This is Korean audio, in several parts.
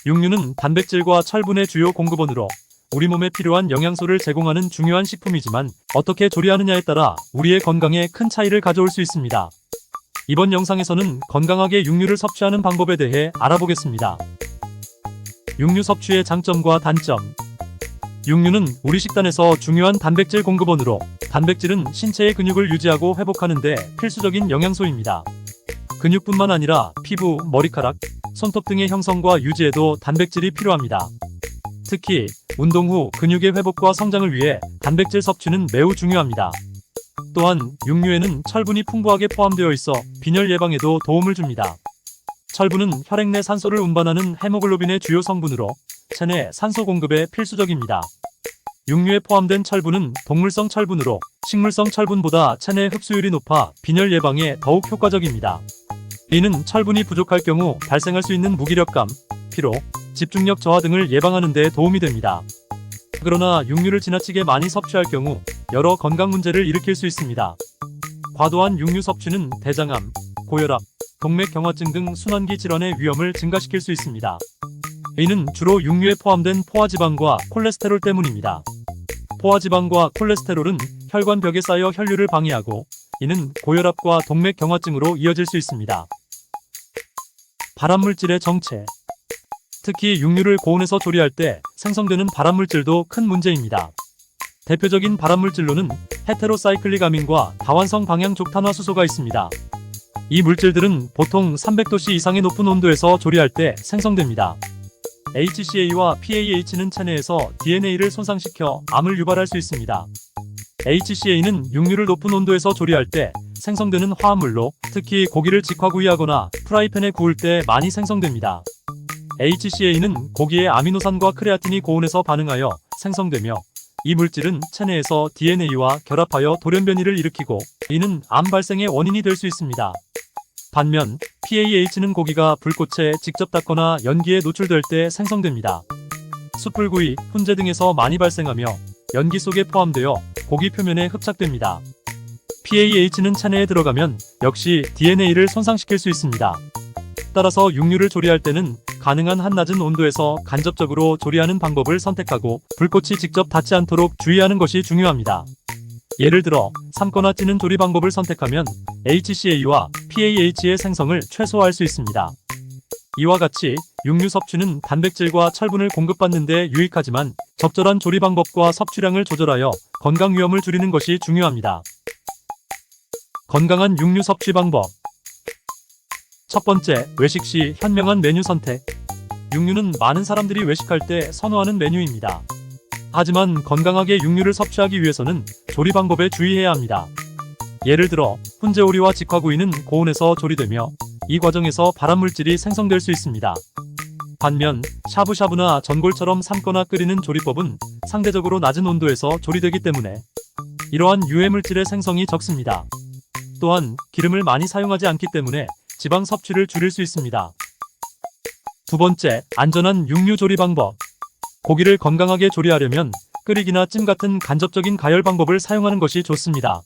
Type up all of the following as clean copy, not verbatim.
육류는 단백질과 철분의 주요 공급원으로 우리 몸에 필요한 영양소를 제공하는 중요한 식품이지만 어떻게 조리하느냐에 따라 우리의 건강에 큰 차이를 가져올 수 있습니다. 이번 영상에서는 건강하게 육류를 섭취하는 방법에 대해 알아보겠습니다. 육류 섭취의 장점과 단점. 육류는 우리 식단에서 중요한 단백질 공급원으로 단백질은 신체의 근육을 유지하고 회복하는 데 필수적인 영양소입니다. 근육뿐만 아니라 피부, 머리카락, 손톱 등의 형성과 유지에도 단백질이 필요합니다. 특히 운동 후 근육의 회복과 성장을 위해 단백질 섭취는 매우 중요합니다. 또한 육류에는 철분이 풍부하게 포함되어 있어 빈혈 예방에도 도움을 줍니다. 철분은 혈액 내 산소를 운반하는 헤모글로빈의 주요 성분으로 체내 산소 공급에 필수적입니다. 육류에 포함된 철분은 동물성 철분으로 식물성 철분보다 체내 흡수율이 높아 빈혈 예방에 더욱 효과적입니다. 이는 철분이 부족할 경우 발생할 수 있는 무기력감, 피로, 집중력 저하 등을 예방하는 데 도움이 됩니다. 그러나 육류를 지나치게 많이 섭취할 경우 여러 건강 문제를 일으킬 수 있습니다. 과도한 육류 섭취는 대장암, 고혈압, 동맥경화증 등 순환기 질환의 위험을 증가시킬 수 있습니다. 이는 주로 육류에 포함된 포화지방과 콜레스테롤 때문입니다. 포화지방과 콜레스테롤은 혈관벽에 쌓여 혈류를 방해하고 이는 고혈압과 동맥경화증으로 이어질 수 있습니다. 발암물질의 정체. 특히 육류를 고온에서 조리할 때 생성되는 발암물질도 큰 문제입니다. 대표적인 발암물질로는 헤테로사이클릭 아민과 다환성 방향족 탄화수소가 있습니다. 이 물질들은 보통 300도씨 이상의 높은 온도에서 조리할 때 생성됩니다. HCA와 PAH는 체내에서 DNA를 손상시켜 암을 유발할 수 있습니다. HCA는 육류를 높은 온도에서 조리할 때 생성되는 화합물로 특히 고기를 직화구이하거나 프라이팬에 구울 때 많이 생성됩니다. HCA는 고기의 아미노산과 크레아틴이 고온에서 반응하여 생성되며 이 물질은 체내에서 DNA와 결합하여 돌연변이를 일으키고 이는 암 발생의 원인이 될 수 있습니다. 반면 PAH는 고기가 불꽃에 직접 닿거나 연기에 노출될 때 생성됩니다. 숯불구이, 훈제 등에서 많이 발생하며 연기 속에 포함되어 고기 표면에 흡착됩니다. PAH는 체내에 들어가면 역시 DNA를 손상시킬 수 있습니다. 따라서 육류를 조리할 때는 가능한 한 낮은 온도에서 간접적으로 조리하는 방법을 선택하고 불꽃이 직접 닿지 않도록 주의하는 것이 중요합니다. 예를 들어 삶거나 찌는 조리 방법을 선택하면 HCA와 PAH의 생성을 최소화할 수 있습니다. 이와 같이 육류 섭취는 단백질과 철분을 공급받는 데 유익하지만 적절한 조리 방법과 섭취량을 조절하여 건강 위험을 줄이는 것이 중요합니다. 건강한 육류 섭취 방법. 첫 번째, 외식 시 현명한 메뉴 선택. 육류는 많은 사람들이 외식할 때 선호하는 메뉴입니다. 하지만 건강하게 육류를 섭취하기 위해서는 조리 방법에 주의해야 합니다. 예를 들어 훈제오리와 직화구이는 고온에서 조리되며 이 과정에서 발암물질이 생성될 수 있습니다. 반면 샤브샤브나 전골처럼 삶거나 끓이는 조리법은 상대적으로 낮은 온도에서 조리되기 때문에 이러한 유해물질의 생성이 적습니다. 또한 기름을 많이 사용하지 않기 때문에 지방 섭취를 줄일 수 있습니다. 두 번째, 안전한 육류 조리 방법. 고기를 건강하게 조리하려면 끓이기나 찜 같은 간접적인 가열 방법을 사용하는 것이 좋습니다.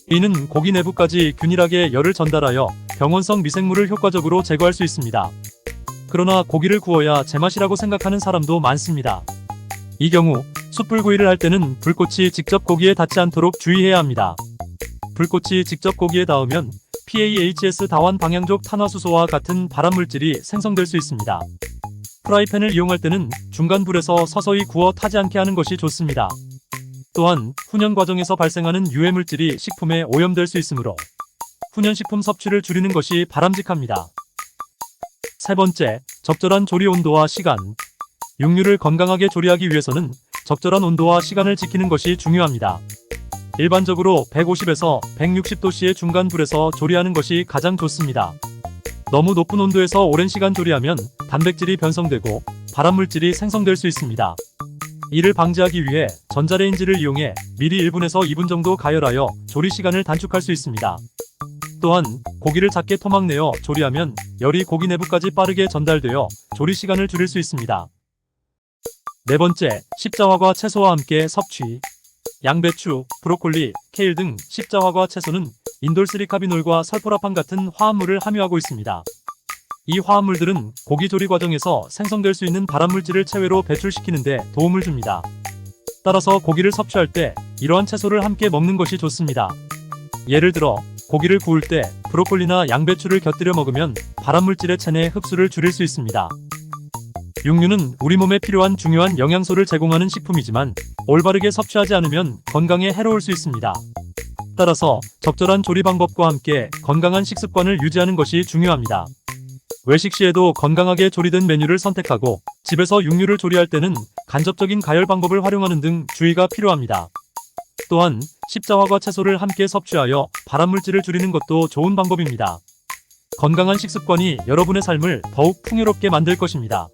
이는 고기 내부까지 균일하게 열을 전달하여 병원성 미생물을 효과적으로 제거할 수 있습니다. 그러나 고기를 구워야 제맛이라고 생각하는 사람도 많습니다. 이 경우 숯불구이를 할 때는 불꽃이 직접 고기에 닿지 않도록 주의해야 합니다. 불꽃이 직접 고기에 닿으면 PAHS 다환 방향족 탄화수소와 같은 발암물질이 생성될 수 있습니다. 프라이팬을 이용할 때는 중간 불에서 서서히 구워 타지 않게 하는 것이 좋습니다. 또한 훈연 과정에서 발생하는 유해물질이 식품에 오염될 수 있으므로 훈연식품 섭취를 줄이는 것이 바람직합니다. 세 번째, 적절한 조리 온도와 시간. 육류를 건강하게 조리하기 위해서는 적절한 온도와 시간을 지키는 것이 중요합니다. 일반적으로 150에서 160도씨의 중간 불에서 조리하는 것이 가장 좋습니다. 너무 높은 온도에서 오랜 시간 조리하면 단백질이 변성되고 발암물질이 생성될 수 있습니다. 이를 방지하기 위해 전자레인지를 이용해 미리 1분에서 2분 정도 가열하여 조리 시간을 단축할 수 있습니다. 또한 고기를 작게 토막 내어 조리하면 열이 고기 내부까지 빠르게 전달되어 조리 시간을 줄일 수 있습니다. 네 번째, 십자화과 채소와 함께 섭취. 양배추, 브로콜리, 케일 등 십자화과 채소는 인돌스리카비놀과 설포라판 같은 화합물을 함유하고 있습니다. 이 화합물들은 고기 조리 과정에서 생성될 수 있는 발암물질을 체외로 배출시키는 데 도움을 줍니다. 따라서 고기를 섭취할 때 이러한 채소를 함께 먹는 것이 좋습니다. 예를 들어 고기를 구울 때 브로콜리나 양배추를 곁들여 먹으면 발암물질의 체내 흡수를 줄일 수 있습니다. 육류는 우리 몸에 필요한 중요한 영양소를 제공하는 식품이지만 올바르게 섭취하지 않으면 건강에 해로울 수 있습니다. 따라서 적절한 조리 방법과 함께 건강한 식습관을 유지하는 것이 중요합니다. 외식 시에도 건강하게 조리된 메뉴를 선택하고 집에서 육류를 조리할 때는 간접적인 가열 방법을 활용하는 등 주의가 필요합니다. 또한 십자화과 채소를 함께 섭취하여 발암물질을 줄이는 것도 좋은 방법입니다. 건강한 식습관이 여러분의 삶을 더욱 풍요롭게 만들 것입니다.